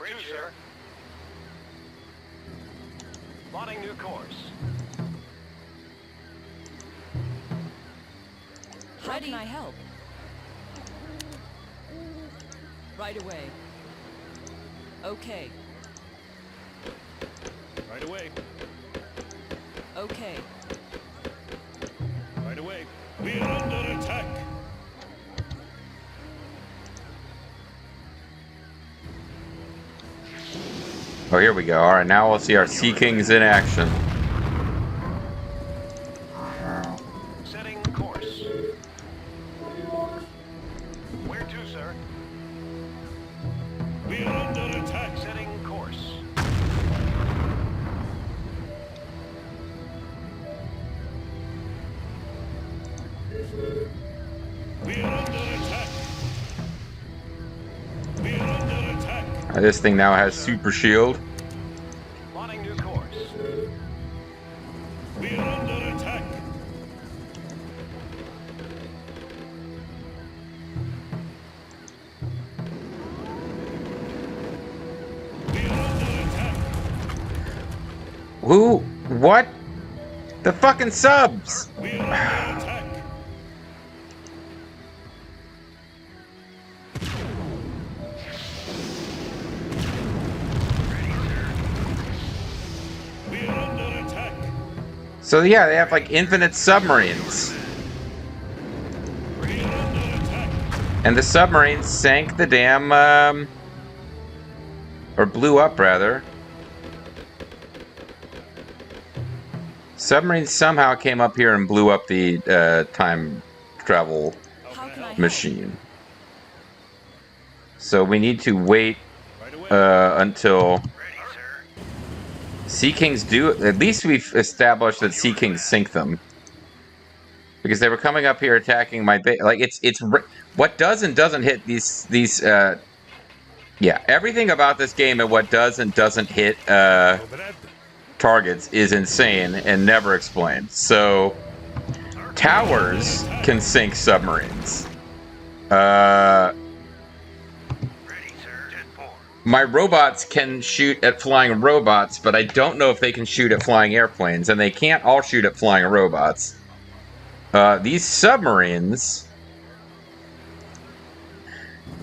Where to, sir? Plotting new course. How can I help? Right away. Okay. Right away. Okay. Right away. We're under attack. Oh, here we go. All right, now we'll see our Sea Kings in action. Setting course. Where to, sir? We're under attack. Setting course. We're under attack. We're under attack. This thing now has super shield. Plotting new course. We're under attack. We're under attack. Who? What? The fucking subs! We're under attack. We're under attack. So yeah, they have like infinite submarines. We're under attack. And the submarines sank the damn, or blew up rather. Submarines somehow came up here and blew up the time travel How can I help? machine. So we need to wait Right away. until Ready, sir. Sea Kings do. At least we've established that Sea Kings sink them, because they were coming up here attacking my base. Like it's what does and doesn't hit these. Yeah, everything about this game and what does and doesn't hit targets is insane and never explained. So towers can sink submarines. Ready, sir. Jet 4. My robots can shoot at flying robots, but I don't know if they can shoot at flying airplanes, and they can't all shoot at flying robots. These submarines...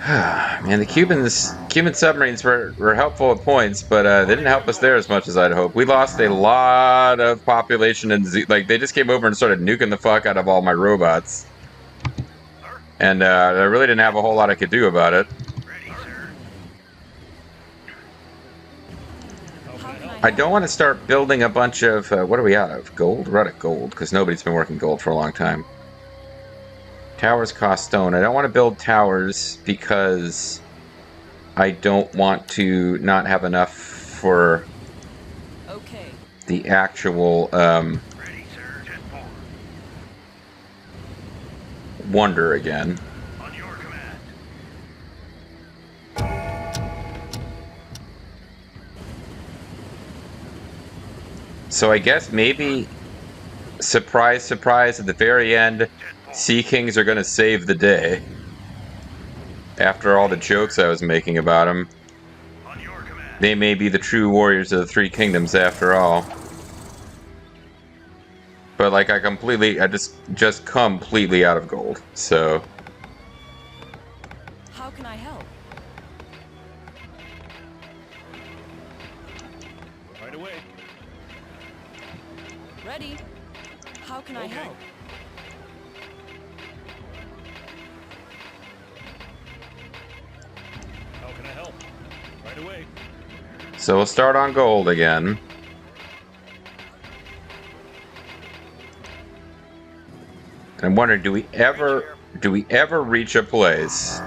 Man, the Cuban submarines were helpful at points, but they didn't help us there as much as I'd hoped. We lost a lot of population, and like they just came over and started nuking the fuck out of all my robots. And I really didn't have a whole lot I could do about it. Ready, sir. How can I I don't want to start building a bunch of... what are we out of? Gold? We're out of gold, because nobody's been working gold for a long time. Towers cost stone. I don't want to build towers because I don't want to not have enough for Okay. the actual Ready, sir. Jet 4. wonder again. On your command. So I guess maybe, surprise, surprise, at the very end, Jet 4. Sea Kings are going to save the day. After all the jokes I was making about them, On your command. they may be the true warriors of the Three Kingdoms after all. But like I just completely out of gold. So How can I help? Right away. Ready. How can I Okay. help? How can I help? Right away. So we'll start on gold again. And I'm wondering, do we ever reach a place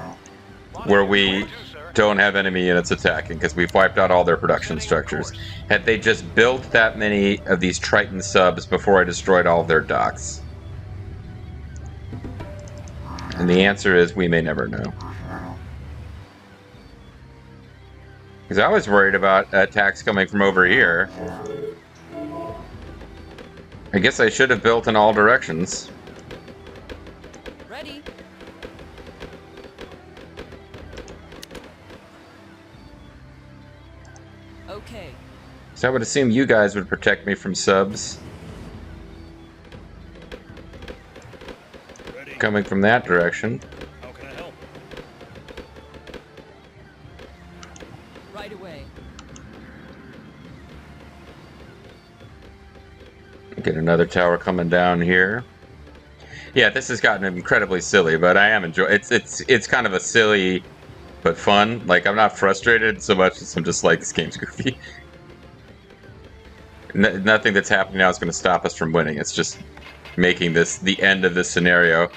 where we don't have enemy units attacking because we've wiped out all their production structures? Had they just built that many of these Triton subs before I destroyed all of their docks? And the answer is we may never know. Because I was worried about attacks coming from over here. I guess I should have built in all directions. Ready. So I would assume you guys would protect me from subs Ready. coming from that direction. How can I help? Right away. Get another tower coming down here. Yeah, this has gotten incredibly silly, but I am enjoying. It's kind of a silly, but fun. Like, I'm not frustrated so much as I'm just like, this game's goofy. Nothing that's happening now is going to stop us from winning. It's just making this the end of this scenario.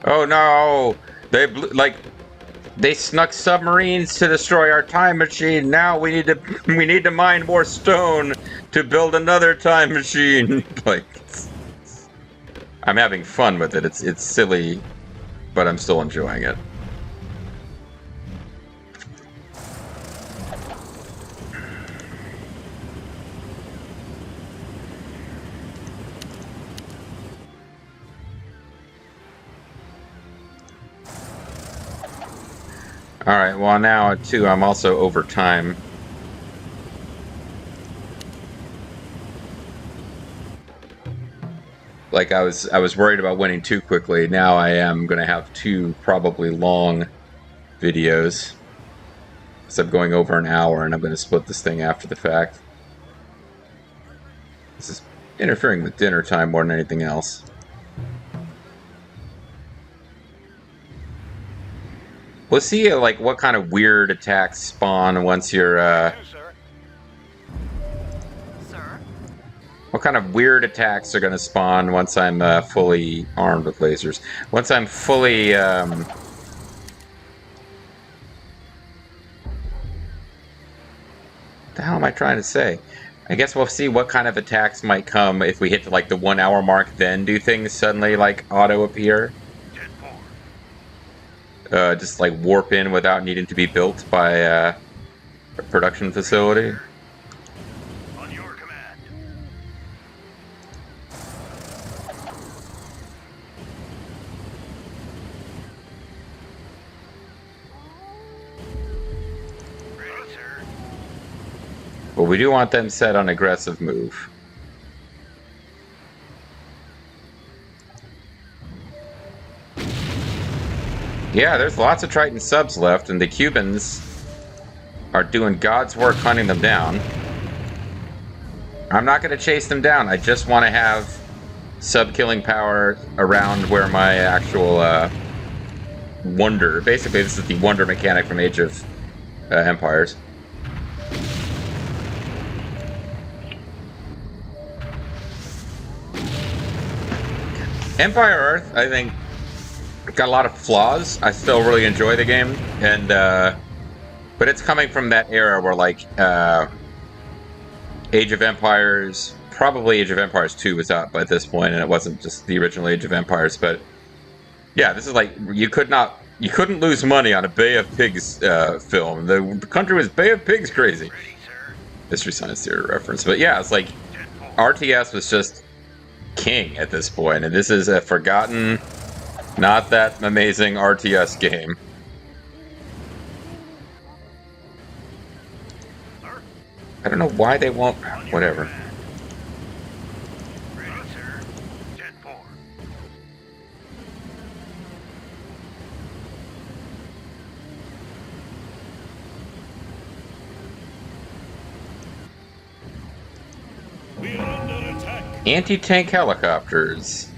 Oh no! They snuck submarines to destroy our time machine. Now we need to mine more stone to build another time machine. Like, I'm having fun with it. It's silly, but I'm still enjoying it. Alright, well now too, I'm also over time. Like I was worried about winning too quickly. Now I am gonna have two probably long videos. So I'm going over an hour and I'm gonna split this thing after the fact. This is interfering with dinner time more than anything else. We'll see like what kind of weird attacks spawn once you're Yes, sir. Sir? what kind of weird attacks are gonna spawn once I'm fully armed with lasers. Once I'm fully the hell am I trying to say? I guess we'll see what kind of attacks might come if we hit to like the 1 hour mark, then do things suddenly like auto appear. Jet 4. Just like warp in without needing to be built by a production facility. On your command. Ready, sir. But we do want them set on aggressive move. Yeah, there's lots of Triton subs left, and the Cubans are doing God's work hunting them down. I'm not going to chase them down. I just want to have sub-killing power around where my actual wonder... Basically, this is the wonder mechanic from Age of Empires. Empire Earth, I think, got a lot of flaws. I still really enjoy the game, and but it's coming from that era where like Age of Empires, probably Age of Empires 2 was out by this point, and it wasn't just the original Age of Empires. But yeah, this is like you couldn't lose money on a Bay of Pigs film. The country was Bay of Pigs crazy. Ready, sir. Mystery Science Theater reference, but yeah, it's like Jet 4. RTS was just king at this point, and this is a forgotten, not that amazing RTS game. Sir? I don't know why they won't. On your Whatever. command. Ready, sir. Jet 4. We are under attack. Anti-tank helicopters.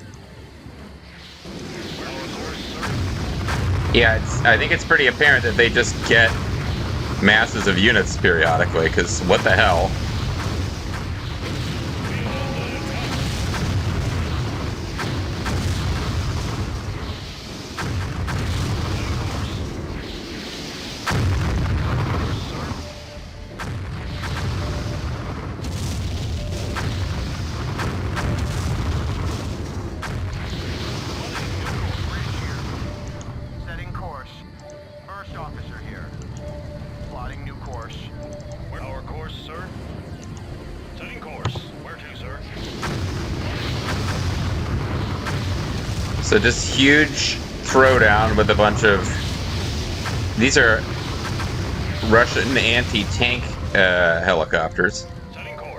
Yeah, I think it's pretty apparent that they just get masses of units periodically, because what the hell? Setting course. First officer here. Plotting new course. Our course, sir? Setting course. Where to, sir? So just huge throwdown with a bunch of... These are Russian anti-tank helicopters. Setting course.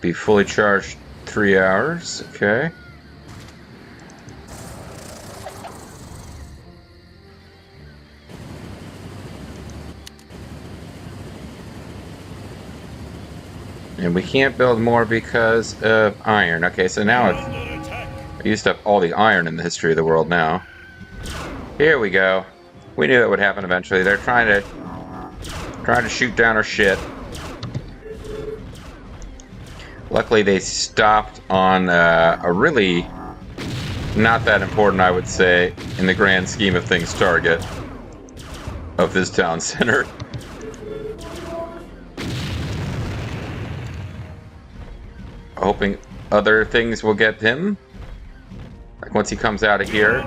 Be fully charged 3 hours. Okay. And we can't build more because of iron. Okay, so now I've used up all the iron in the history of the world now. Here we go. We knew that would happen eventually. They're trying to shoot down our shit. Luckily, they stopped on a really not that important, I would say, in the grand scheme of things, target of this town center. Hoping other things will get him. Like once he comes out of here.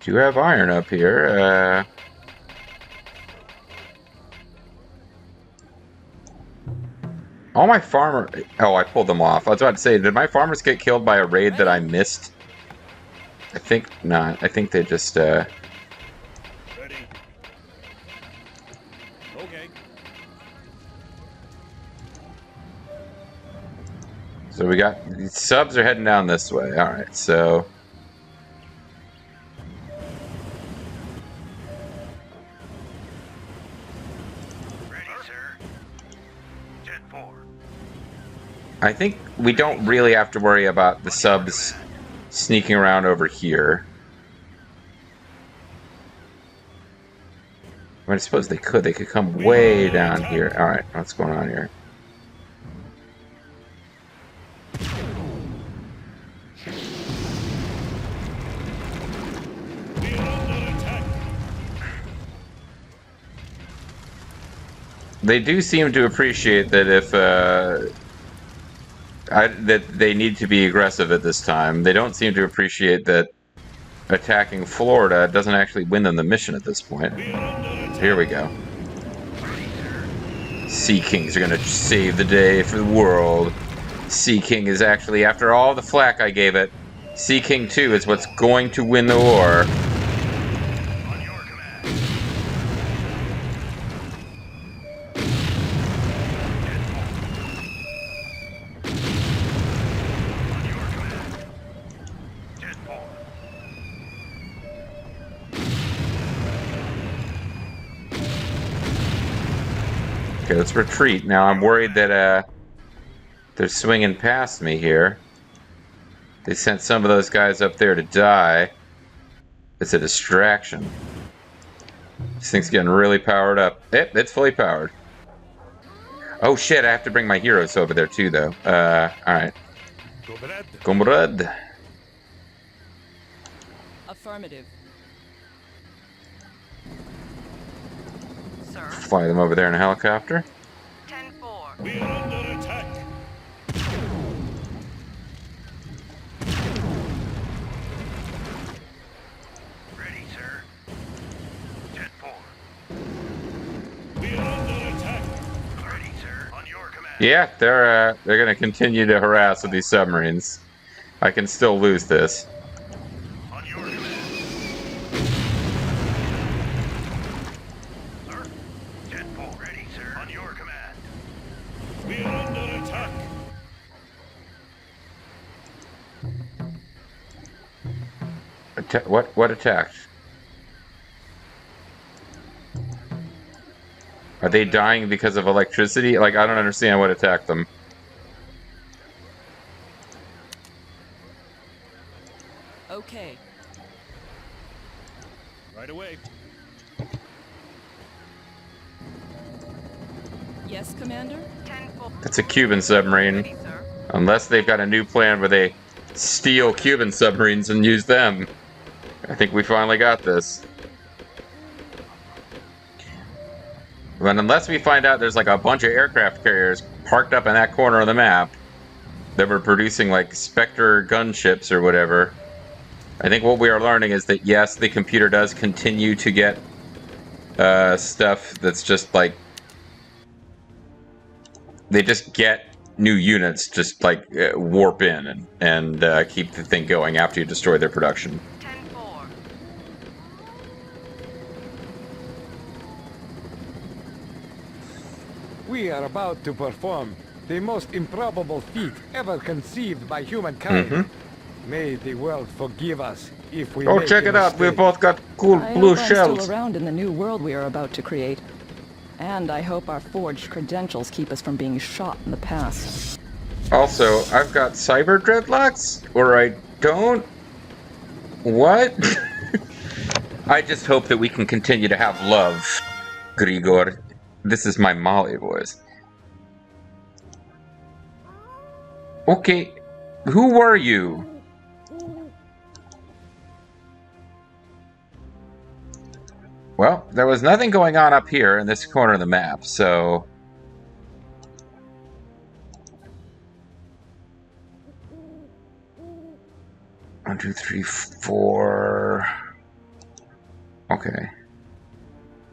Do have iron up here. All my farmer... Oh, I pulled them off. I was about to say, did my farmers get killed by a raid that I missed? I think not. I think they just... Ready. Okay. So we got... The subs are heading down this way. Alright, so... I think we don't really have to worry about the subs sneaking around over here. I mean, I suppose they could. They could come way down here. Alright, what's going on here? They do seem to appreciate that if that they need to be aggressive at this time. They don't seem to appreciate that attacking Florida doesn't actually win them the mission at this point. Here we go. Sea Kings are gonna save the day for the world. Sea King is actually, after all the flack I gave it, Sea King 2 is what's going to win the war. Okay, let's retreat. Now I'm worried that they're swinging past me here. They sent some of those guys up there to die. It's a distraction. This thing's getting really powered up. It's fully powered. Oh shit, I have to bring my heroes over there too, though. Alright. Comrade. Affirmative. Sir, Fly them over there in a helicopter. 10-4. We are under attack. Ready, sir. 10-4. We are under attack. Ready, sir. On your command. Yeah, they're gonna continue to harass with these submarines. I can still lose this. On your command. Sir. 10-4. Ready, sir. On your command. We are under attack. What attacked? Are they dying because of electricity? Like, I don't understand what attacked them. Okay. Right away. Yes, Commander? 10-4. That's a Cuban submarine. Ready, sir. Unless they've got a new plan where they steal Cuban submarines and use them. I think we finally got this. But unless we find out there's like a bunch of aircraft carriers parked up in that corner of the map, that were producing like Spectre gunships or whatever. I think what we are learning is that yes, the computer does continue to get stuff that's just like they just get new units, just like warp in and keep the thing going after you destroy their production. 10-4. We are about to perform the most improbable feat ever conceived by humankind. May the world forgive us if we Oh, make check a it out! We mistake. both got cool I blue hope I'm shells. still around in the new world we are about to create. And I hope our forged credentials keep us from being shot in the past. Also, I've got cyber dreadlocks, or I don't. What? I just hope that we can continue to have love, Grigor. This is my Molly voice. Okay, who were you? Well, there was nothing going on up here in this corner of the map, so... One, two, three, four... Okay.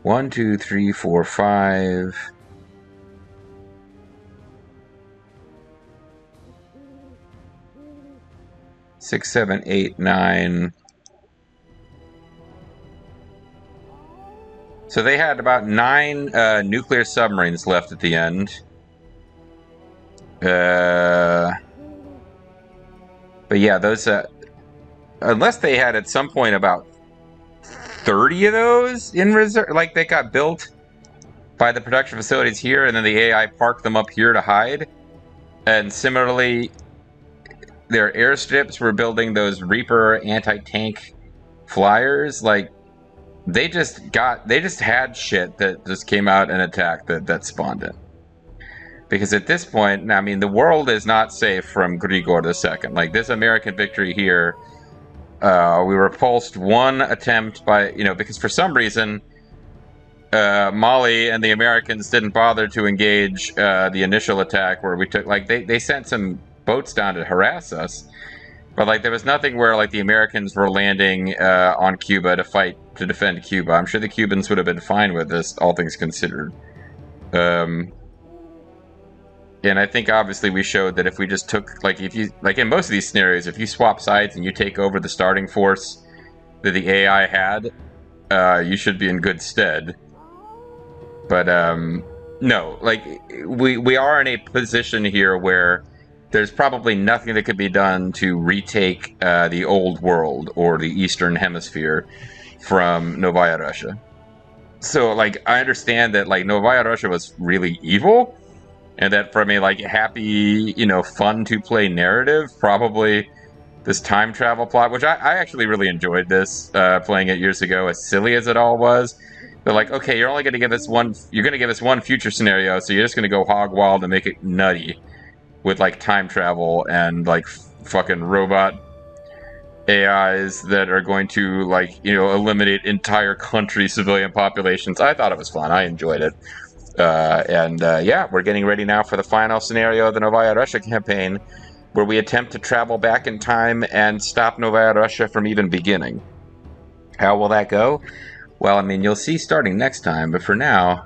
1, 2, 3, 4, 5... 6, 7, 8, 9... So they had about 9 nuclear submarines left at the end. But yeah, those... unless they had at some point about 30 of those in reserve, like they got built by the production facilities here, and then the AI parked them up here to hide. And similarly, their airstrips were building those Reaper anti-tank flyers. Like, they just had shit that just came out and attacked that spawned it. Because at this point, I mean, the world is not safe from Grigor II. Like, this American victory here, we repulsed one attempt by, because for some reason, Mali and the Americans didn't bother to engage the initial attack where we took, like, they sent some boats down to harass us. But, like, there was nothing where, like, the Americans were landing on Cuba to defend Cuba. I'm sure the Cubans would have been fine with this, all things considered. And I think, obviously, we showed that if we just took, like, in most of these scenarios, if you swap sides and you take over the starting force that the AI had, you should be in good stead. But, no, like, we are in a position here where there's probably nothing that could be done to retake the old world or the Eastern Hemisphere from Novaya Russia. So, like, I understand that, like, Novaya Russia was really evil, and that from a, like, happy, fun-to-play narrative, probably this time travel plot, which I actually really enjoyed this, playing it years ago, as silly as it all was. They're like, okay, you're only going to give us one future scenario, so you're just going to go hog wild and make it nutty with, like, time travel and, like, fucking robot AIs that are going to, like, eliminate entire country civilian populations. I thought it was fun. I enjoyed it. Yeah, we're getting ready now for the final scenario of the Novaya Russia campaign, where we attempt to travel back in time and stop Novaya Russia from even beginning. How will that go? Well, I mean, you'll see starting next time, but for now,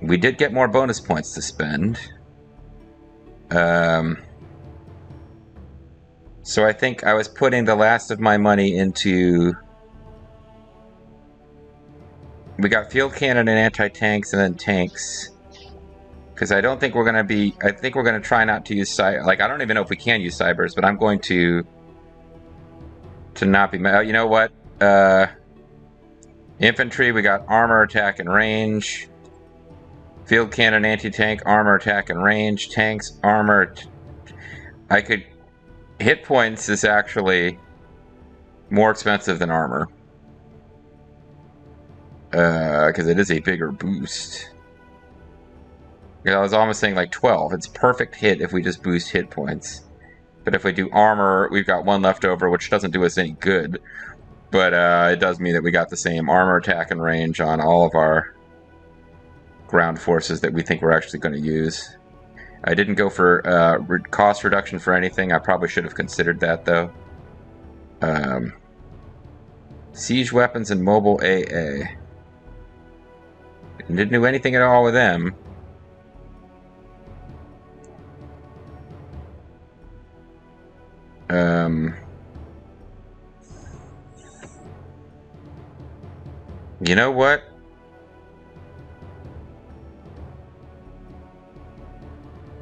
we did get more bonus points to spend. So I think I was putting the last of my money into... We got field cannon and anti-tanks and then tanks. Because I don't think we're going to be... I think we're going to try not to use... Like, I don't even know if we can use cybers, but I'm going to not be... You know what? Infantry, we got armor, attack, and range. Field cannon, anti-tank, armor, attack, and range. Tanks, armor... I could... Hit points is actually more expensive than armor. Because it is a bigger boost. I was almost saying like 12. It's perfect hit if we just boost hit points. But if we do armor, we've got one left over, which doesn't do us any good. But it does mean that we got the same armor, attack, and range on all of our ground forces that we think we're actually going to use. I didn't go for cost reduction for anything. I probably should have considered that, though. Siege weapons and mobile AA. Didn't do anything at all with them. You know what?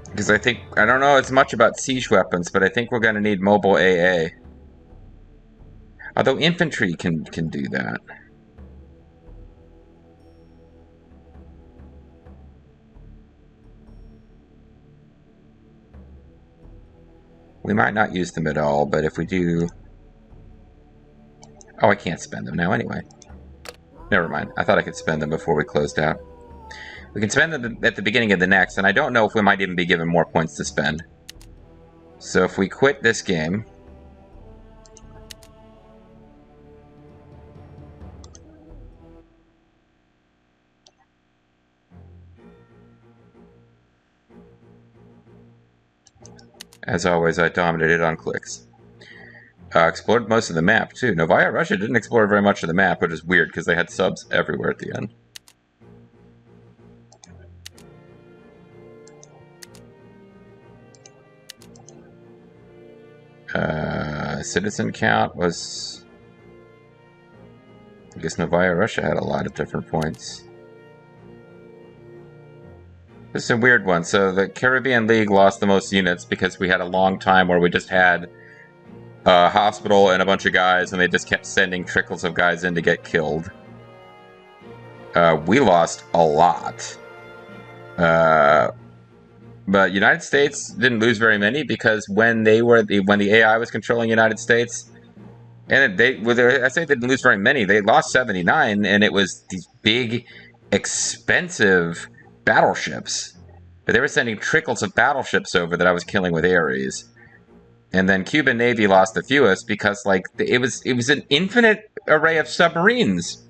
Because I don't know as much about siege weapons, but I think we're going to need mobile AA. Although infantry can do that. We might not use them at all, but if we do... Oh, I can't spend them now anyway. Never mind. I thought I could spend them before we closed out. We can spend them at the beginning of the next, and I don't know if we might even be given more points to spend. So if we quit this game... As always, I dominated on clicks. Explored most of the map, too. Novaya Russia didn't explore very much of the map, which is weird, because they had subs everywhere at the end. Citizen count was... I guess Novaya Russia had a lot of different points. This is a weird one. So the Caribbean League lost the most units because we had a long time where we just had a hospital and a bunch of guys, and they just kept sending trickles of guys in to get killed. We lost a lot. But United States didn't lose very many because when the AI was controlling United States, and I say they didn't lose very many. They lost 79, and it was these big, expensive battleships. But they were sending trickles of battleships over that I was killing with Ares. And then Cuban Navy lost the fewest because like it was an infinite array of submarines.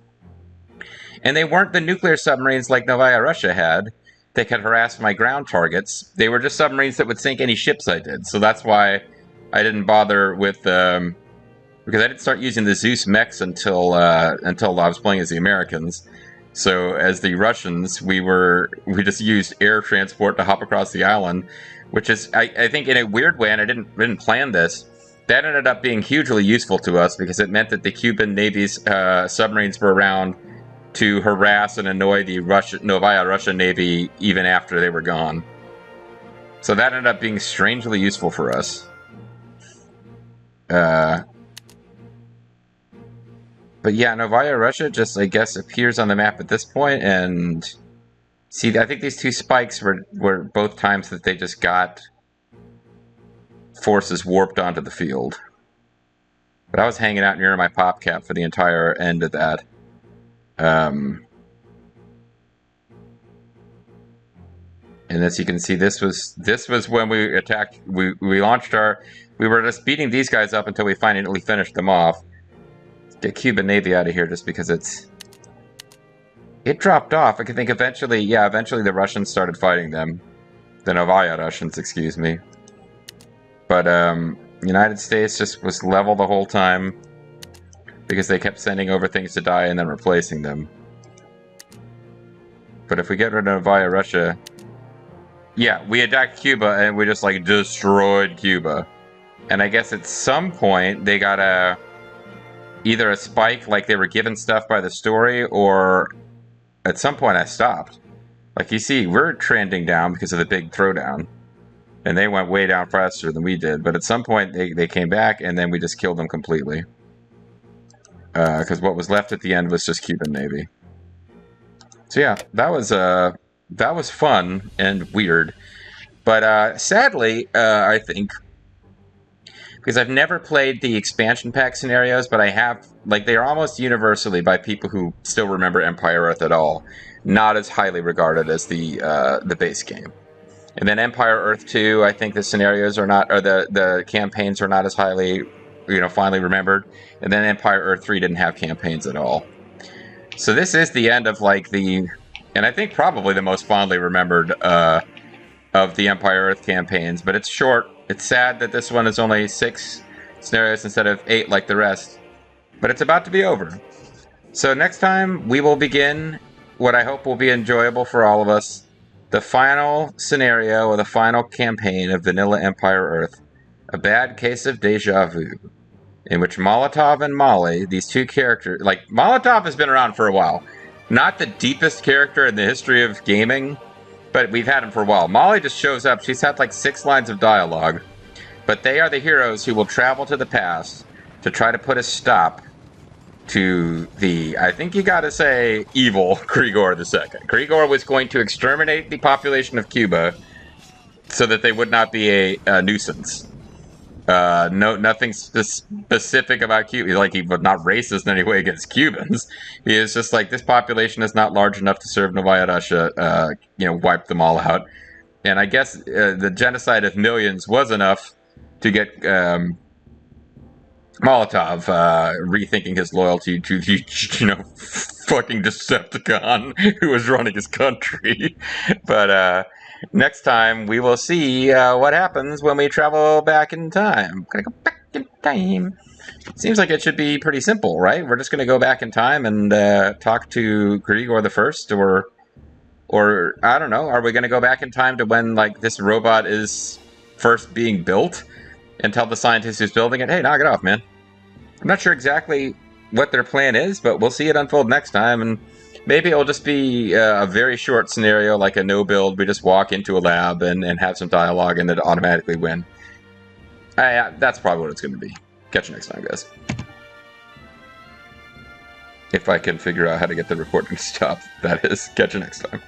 And they weren't the nuclear submarines like Novaya Russia had. They could harass my ground targets. They were just submarines that would sink any ships I did. So that's why I didn't bother with because I didn't start using the Zeus mechs until I was playing as the Americans. So as the Russians, we just used air transport to hop across the island, which is I think in a weird way, and I didn't plan this. That ended up being hugely useful to us because it meant that the Cuban Navy's submarines were around to harass and annoy the Novaya Russia Navy even after they were gone. So that ended up being strangely useful for us. But yeah, Novaya Russia just, I guess, appears on the map at this point, and... See, I think these two spikes were both times that they just got forces warped onto the field. But I was hanging out near my pop cap for the entire end of that. And as you can see, this was when we attacked. We launched our. We were just beating these guys up until we finally finished them off. Get Cuban Navy out of here, just because it dropped off. I think eventually, yeah, eventually the Russians started fighting them, the Novaya Russians, excuse me. But United States just was level the whole time because they kept sending over things to die and then replacing them. But if we get rid of Novaya Russia. Yeah, we attacked Cuba and we just, like, destroyed Cuba. And I guess at some point they got either a spike, like they were given stuff by the story, or at some point I stopped. Like, you see, we're trending down because of the big throwdown. And they went way down faster than we did. But at some point they came back and then we just killed them completely. Because what was left at the end was just Cuban Navy. So yeah, that was fun and weird. But sadly, I think, because I've never played the expansion pack scenarios, but I have, like, they are almost universally, by people who still remember Empire Earth at all, not as highly regarded as the base game. And then Empire Earth 2, I think the scenarios are not, or the campaigns are not as highly, fondly remembered. And then Empire Earth 3 didn't have campaigns at all. So this is the end of, like, and I think probably the most fondly remembered of the Empire Earth campaigns, but it's short. It's sad that this one is only 6 scenarios instead of 8 like the rest, but it's about to be over. So next time we will begin what I hope will be enjoyable for all of us, the final scenario or the final campaign of Vanilla Empire Earth, A Bad Case of Deja Vu, in which Molotov and Molly, these two characters, like Molotov has been around for a while. Not the deepest character in the history of gaming, but we've had him for a while. Molly just shows up. She's had like 6 lines of dialogue, but they are the heroes who will travel to the past to try to put a stop to the, I think you gotta say, evil Krigor II. Krigor was going to exterminate the population of Cuba so that they would not be a nuisance. Nothing specific about Cuba. Like, he was not racist in any way against Cubans. He is just like, this population is not large enough to serve Novaya Russia. Wipe them all out. And I guess the genocide of millions was enough to get Molotov rethinking his loyalty to the, fucking Decepticon who was running his country. But next time we will see what happens when we travel back in time. Gotta go back in time. Seems like it should be pretty simple, right? We're just gonna go back in time and talk to Krigor the First, or I don't know. Are we gonna go back in time to when like this robot is first being built and tell the scientist who's building it, hey, knock it off, man? I'm not sure exactly what their plan is, but we'll see it unfold next time, and maybe it'll just be a very short scenario, like a no-build. We just walk into a lab and have some dialogue and then automatically win. That's probably what it's going to be. Catch you next time, guys. If I can figure out how to get the recording to stop, that is. Catch you next time.